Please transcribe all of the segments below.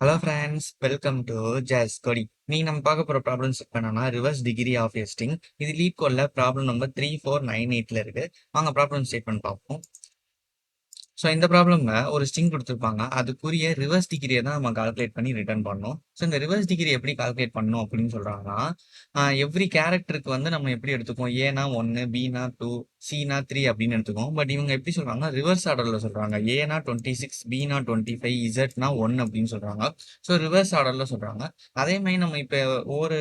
Hello friends, welcome to ஜாஸ் கொடி. நீ நம்ம பார்க்க போகிற ப்ராப்ளம் செக் பண்ணோம்னா reverse degree of a string. இது லீட் கோட்ல ப்ராப்ளம் நம்பர் 3498 இருக்கு. வாங்க ப்ராப்ளம் ஸ்டேட்மெண்ட் பார்ப்போம். ஸோ இந்த ப்ராப்ளம்ல ஒரு ஸ்ட்ரிங் கொடுத்துருப்பாங்க. அதுக்குரிய ரிவர்ஸ் டிகிரியை தான் நம்ம கால்குலேட் பண்ணி ரிட்டர்ன் பண்ணணும். ஸோ இந்த ரிவர்ஸ் டிகிரி எப்படி கால்குலேட் பண்ணணும் அப்படின்னு சொல்றாங்கன்னா, எவ்ரி கேரக்டருக்கு வந்து நம்ம எப்படி எடுத்துக்கோம், ஏனா 1, பினா 2, சினா 3 அப்படின்னு எடுத்துக்கோம். பட் இவங்க எப்படி சொல்றாங்கன்னா ரிவர்ஸ் ஆர்டர்ல சொல்றாங்க. ஏனா 26, பினா 25, இசட்னா 1 அப்படின்னு சொல்றாங்க. ஸோ ரிவர்ஸ் ஆர்டர்ல சொல்றாங்க. அதே மாதிரி நம்ம இப்போ ஒவ்வொரு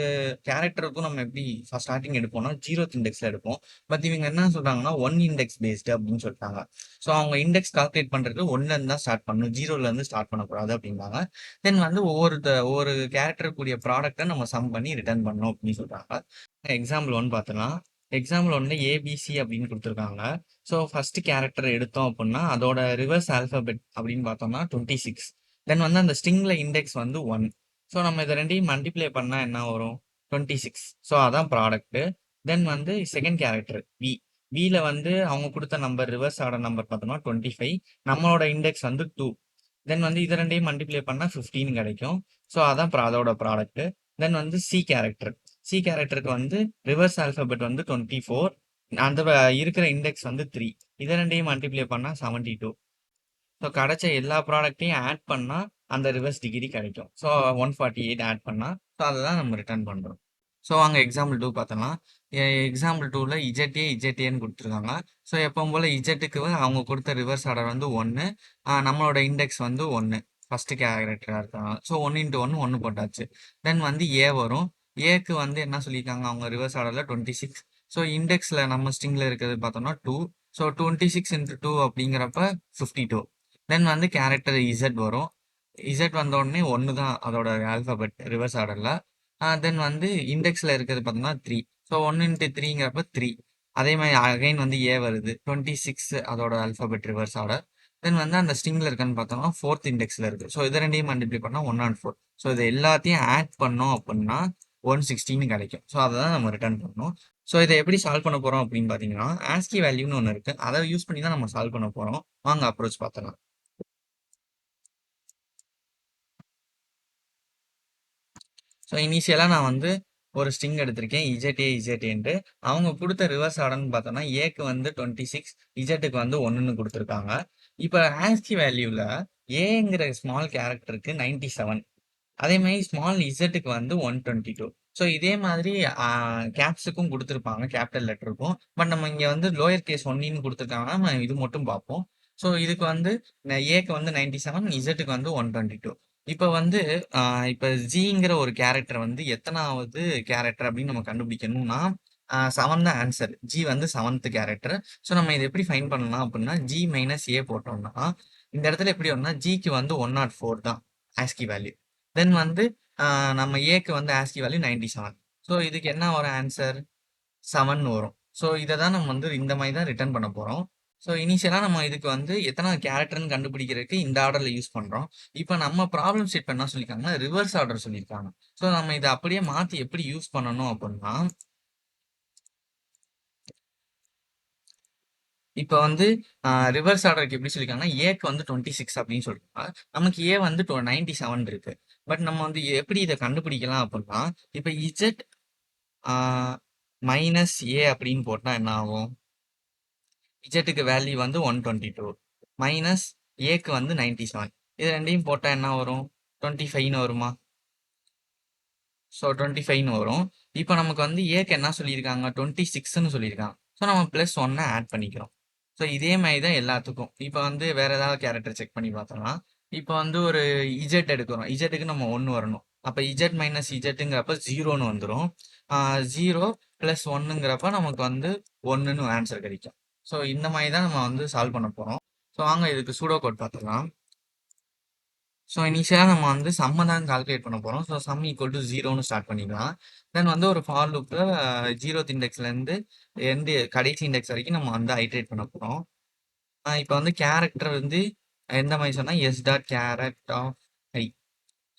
கேரக்டருக்கும் நம்ம எப்படி ஸ்டார்டிங் எடுப்போம்னா ஜீரோத் இண்டெக்ஸ்ல எடுப்போம். பட் இவங்க என்ன சொல்றாங்கன்னா ஒன் இண்டெக்ஸ் பேஸ்டு அப்படின்னு சொல்லிட்டாங்க. ஸோ அவங்க இண்டெக்ஸ் கால்குலேட் பண்ணுறது ஒன்லேருந்து தான் ஸ்டார்ட் பண்ணணும், ஜீரோலேருந்து ஸ்டார்ட் பண்ணக்கூடாது அப்படின்னாங்க. தென் வந்து ஒவ்வொரு கேரக்டர் கூடிய ப்ராடக்ட்டை நம்ம சம் பண்ணி ரிட்டர்ன் பண்ணணும் அப்படின்னு சொல்கிறாங்க. எக்ஸாம்பிள் ஒன் பார்த்தலாம். எக்ஸாம்பிள் ஒன்று ஏபிசி அப்படின்னு கொடுத்துருக்காங்க. ஸோ ஃபர்ஸ்ட் கேரக்டர் எடுத்தோம் அப்படின்னா அதோட ரிவர்ஸ் ஆல்ஃபபெட் அப்படின்னு பார்த்தோம்னா 26. தென் வந்து அந்த ஸ்ட்ரிங்ல இண்டெக்ஸ் வந்து 1. ஸோ நம்ம இதை ரெண்டையும் மல்டிப்ளை பண்ணால் என்ன வரும், 26. ஸோ அதான் ப்ராடக்ட்டு. தென் வந்து செகண்ட் கேரக்டர் பி. வில வந்து அவங்க கொடுத்த நம்பர் ரிவர்ஸ் ஆர்டர் நம்பர் பார்த்தோம்னா 25. நம்மளோட இண்டெக்ஸ் வந்து 2. தென் வந்து இது ரெண்டையும் மல்டிப்ளை பண்ணால் 15 கிடைக்கும். ஸோ அதான் அதோட ப்ராடக்ட். தென் வந்து சி கேரக்டர். சி கேரக்டருக்கு வந்து ரிவர்ஸ் ஆல்ஃபபெட் வந்து 24. அந்த இருக்கிற இண்டெக்ஸ் வந்து 3. இதை ரெண்டையும் மல்டிப்ளை பண்ணால் 72. ஸோ கிடைச்ச எல்லா ப்ராடக்ட்டையும் ஆட் பண்ணால் அந்த ரிவர்ஸ் டிகிரி கிடைக்கும். ஸோ 148 ஆட் பண்ணால், ஸோ அதை தான் நம்ம ரிட்டர்ன் பண்ணுறோம். ஸோ அங்கே எக்ஸாம்பிள் 2 பார்த்தோம்னா, எக்ஸாம்பிள் 2ல இஜெட்ஏன்னு கொடுத்துருக்காங்க. ஸோ எப்பவும் போல் இஜெட்டுக்கு அவங்க கொடுத்த ரிவர்ஸ் ஆர்டர் வந்து 1. நம்மளோட இண்டெக்ஸ் வந்து 1. ஃபர்ஸ்ட் கேரக்டராக இருக்காங்க. ஸோ 1 இன்ட்டு 1 1 போட்டாச்சு. தென் வந்து ஏ வரும். ஏக்கு வந்து என்ன சொல்லியிருக்காங்க அவங்க ரிவர்ஸ் ஆர்டரில் 26. ஸோ இண்டெக்ஸில் நம்ம ஸ்ட்ரிங்கில் இருக்கிறது பார்த்தோம்னா 2. ஸோ 26 இன்ட்டு 2 அப்படிங்கிறப்ப 52. தென் வந்து கேரக்டர் இசட் வரும். இசட் வந்த உடனே 1 தான் அதோட ஆல்ஃபபெட் ரிவர்ஸ் ஆர்டரில். தென் வந்து இண்டெக்ஸில் இருக்கிறது பார்த்தோம்னா 3. ஸோ 1 இன்ட்டு 3ங்கிறப்ப 3. அதே மாதிரி அகைன் வந்து ஏ வருது 26 அதோட ஆல்ஃபபெட் ரிவர்ஸ் ஆர்டர். தென் வந்து அந்த ஸ்ட்ரிங்கில் இருக்கான்னு பார்த்தோம்னா ஃபோர்த் இண்டெக்ஸில் இருக்குது. ஸோ இது ரெண்டையும் மல்டிப்ளை பண்ணால் 104. ஸோ இது எல்லாத்தையும் ஆட் பண்ணோம் அப்படின்னா 116 கிடைக்கும். ஸோ அதை தான் நம்ம ரிட்டர்ன் பண்ணணும். ஸோ இதை எப்படி சால்வ் பண்ண போகிறோம் அப்படின்னு பார்த்தீங்கன்னா ஆஸ்கி வேல்யூன்னு ஒன்று இருக்குது. அதை யூஸ் பண்ணி தான் நம்ம சால்வ் பண்ண போகிறோம். வாங்க அப்ரோச் பார்த்தலாம். ஸோ இனிஷியலாக நான் வந்து ஒரு ஸ்ட்ரிங் எடுத்திருக்கேன் இஜெட்ஏன்ட்டு. அவங்க கொடுத்த ரிவர்ஸ் ஆர்டர்னு பார்த்தோம்னா ஏக்கு வந்து 26, இஜெட்டுக்கு வந்து 1ன்னு கொடுத்துருக்காங்க. இப்போ ஆஸ்கி வேல்யூவில் ஏங்கிற ஸ்மால் கேரக்டருக்கு 97. அதே மாதிரி ஸ்மால் இசட்டுக்கு வந்து 122. ஸோ இதே மாதிரி கேப்ஸுக்கும் கொடுத்துருப்பாங்க, கேபிட்டல் லெட்டருக்கும். பட் நம்ம இங்கே வந்து லோயர் கேஸ் ஒன்னின்னு கொடுத்துருக்காங்கன்னா நம்ம இது மட்டும் பார்ப்போம். ஸோ இதுக்கு வந்து ஏக்கு வந்து 97, இசட்டுக்கு வந்து 122. இப்போ வந்து இப்போ ஜிங்கிற ஒரு கேரக்டர் வந்து எத்தனாவது கேரக்டர் அப்படின்னு நம்ம கண்டுபிடிக்கணும்னா 7 தான் ஆன்சர். ஜி வந்து 7th கேரக்டர். ஸோ நம்ம இதை எப்படி ஃபைன் பண்ணலாம் அப்படின்னா ஜி மைனஸ் ஏ போட்டோம்னா இந்த இடத்துல எப்படி வரும்னா ஜிக்கு வந்து 104 தான் ஆஸ்கி வேல்யூ. தென் வந்து நம்ம ஏக்கு வந்து ஆஸ்கி வேல்யூ 97. ஸோ இதுக்கு என்ன வரும் ஆன்சர், 7 வரும். ஸோ இதை தான் நம்ம வந்து இந்த மாதிரி தான் ரிட்டர்ன் பண்ண போகிறோம். ஸோ இனிஷியலாக நம்ம இதுக்கு வந்து எத்தனை கேரக்டர்னு கண்டுபிடிக்கிறதுக்கு இந்த ஆர்டரில் யூஸ் பண்ணுறோம். இப்போ நம்ம ப்ராப்ளம் செட் பண்ண சொல்லியிருக்காங்கன்னா ரிவர்ஸ் ஆர்டர் சொல்லியிருக்காங்க. ஸோ நம்ம இதை அப்படியே மாற்றி எப்படி யூஸ் பண்ணணும் அப்படின்னா, இப்போ வந்து ரிவர்ஸ் ஆர்டருக்கு எப்படி சொல்லியிருக்காங்கன்னா ஏக்கு வந்து 26 அப்படின்னு சொல்லியிருக்காங்க. நமக்கு ஏ வந்து 97 இருக்கு. பட் நம்ம வந்து எப்படி இதை கண்டுபிடிக்கலாம் அப்படின்னா, இப்போ இஜெட் மைனஸ் ஏ அப்படின்னு போட்டால் என்ன ஆகும், இஜெட்டுக்கு வேல்யூ வந்து 122 மைனஸ் ஏக்கு வந்து 97. இது ரெண்டையும் போட்டால் என்ன வரும், 25ன்னு வருமா. ஸோ 25ன்னு வரும். இப்போ நமக்கு வந்து ஏக்கு என்ன சொல்லியிருக்காங்க, 26ன்னு சொல்லியிருக்காங்க. ஸோ நம்ம ப்ளஸ் 1 ஆட் பண்ணிக்கிறோம். ஸோ இதே மாதிரி தான் எல்லாத்துக்கும். இப்போ வந்து வேற ஏதாவது கேரக்டர் செக் பண்ணி பார்த்தோம்னா, இப்போ வந்து ஒரு இஜெட் எடுக்கிறோம். இஜெட்டுக்கு நம்ம 1 வரணும். அப்போ இஜெட் மைனஸ் இஜெட்டுங்கிறப்ப 0ன்னு வந்துடும். 0 ப்ளஸ் 1ங்கிறப்ப நமக்கு வந்து 1ன்னு ஆன்சர் கிடைக்கும். ஸோ இந்த மாதிரி தான் நம்ம வந்து சால்வ் பண்ண போகிறோம். ஸோ வாங்க இதுக்கு சூடோ கோட் பார்த்துக்கலாம். ஸோ இனிஷியலாக நம்ம வந்து சம்மை தான் கால்குலேட் பண்ண போகிறோம். ஸோ சம் ஈக்குவல் டு 0ன்னு ஸ்டார்ட் பண்ணிக்கலாம். தென் வந்து ஒரு ஃபார் லூப்பில் 0th இண்டெக்ஸ்லேருந்து எந்த கடைசி இண்டெக்ஸ் வரைக்கும் நம்ம வந்து ஐட்ரேட் பண்ண போகிறோம். இப்போ வந்து கேரக்டர் வந்து எந்த மாதிரி சொன்னால் s dot char at of i.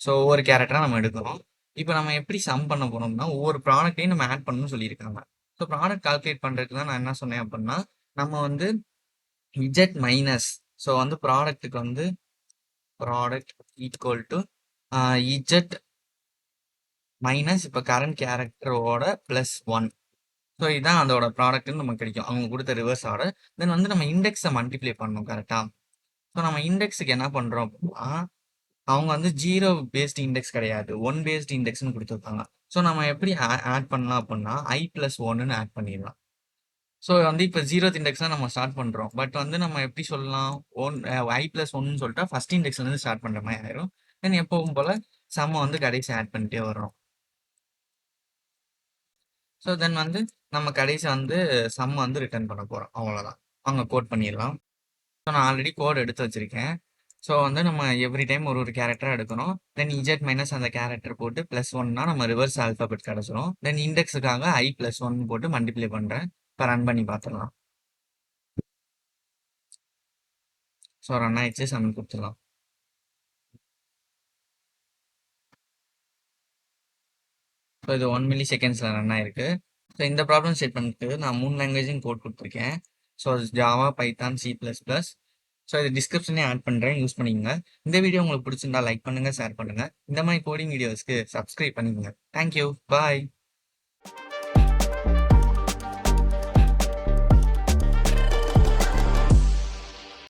So ஒவ்வொரு கேரக்டராக நம்ம எடுக்கிறோம். இப்போ நம்ம எப்படி சம் பண்ண போகிறோம்னா ஒவ்வொரு ப்ராடக்ட்டையும் நம்ம ஆட் பண்ணணும்னு சொல்லியிருக்காங்க. ஸோ ப்ராடக்ட் கால்குலேட் பண்ணுறதுக்கு தான் நான் என்ன சொன்னேன் அப்படின்னா, நம்ம வந்து இஜெட் மைனஸ், ஸோ வந்து ப்ராடக்ட்டுக்கு வந்து product equal to Z minus இப்போ கரண்ட் கேரக்டரோட ப்ளஸ் ஒன். ஸோ இதுதான் அதோட ப்ராடக்ட்னு நமக்கு கிடைக்கும் அவங்க கொடுத்த ரிவர்ஸ் ஆர்டர். தென் வந்து நம்ம இண்டெக்ஸை மல்டிப்ளை பண்ணணும் கரெக்டாக. ஸோ நம்ம இண்டெக்ஸுக்கு என்ன பண்ணுறோம் அப்படின்னா அவங்க வந்து 0 பேஸ்டு இண்டெக்ஸ் கிடையாது, 1 பேஸ்டு இண்டெக்ஸ்னு கொடுத்துருக்காங்க. ஸோ நம்ம எப்படி ஆட் பண்ணலாம் அப்படின்னா i+1ன்னு ஆட் பண்ணிடலாம். ஸோ வந்து இப்போ 0th இண்டெக்ஸ் தான் நம்ம ஸ்டார்ட் பண்ணுறோம். பட் வந்து நம்ம எப்படி சொல்லலாம், i+1ன்னு சொல்லிட்டா ஃபர்ஸ்ட் இண்டெக்ஸ்லேருந்து ஸ்டார்ட் பண்ணுற மாதிரி ஆயிரும். தென் எப்பவும் போல் சம்ம வந்து கடைசி ஆட் பண்ணிட்டே வர்றோம். ஸோ தென் வந்து நம்ம கடைசி வந்து சம் வந்து ரிட்டர்ன் பண்ண போகிறோம், அவ்வளோதான். அவங்க கோட் பண்ணிடலாம். ஸோ நான் ஆல்ரெடி கோட் எடுத்து வச்சிருக்கேன். ஸோ வந்து நம்ம எவ்ரி டைம் ஒரு கேரக்டராக எடுக்கணும். தென் இஜெட் மைனஸ் அந்த கேரக்டர் போட்டு +1னா நம்ம ரிவர்ஸ் ஆல்ஃபாபெட் கிடச்சிரும். தென் இண்டெக்ஸுக்காக i+1 போட்டு மல்டிப்ளை பண்ணுறேன். இப்போ ரன் பண்ணி பார்த்துடலாம். ஸோ ரன் ஆயிடுச்சு, சம் கொடுத்துடலாம். ஸோ இது 1 மில்லி செகண்ட்ஸில் ரன் ஆயிருக்கு. ஸோ இந்த ப்ராப்ளம் ஸ்டேட்மெண்ட்டுக்கு நான் 3 லாங்குவேஜும் கோட் கொடுத்துருக்கேன். So Java, Python, C++. So இது டிஸ்கிரிப்ஷனே ஆட் பண்ணுறேன், யூஸ் பண்ணிக்கோங்க. இந்த வீடியோ உங்களுக்கு பிடிச்சிருந்தா லைக் பண்ணுங்கள், ஷேர் பண்ணுங்கள். இந்த மாதிரி கோடிங் வீடியோஸ்க்கு சப்ஸ்கிரைப் பண்ணிக்கோங்க. தேங்க்யூ, பாய்.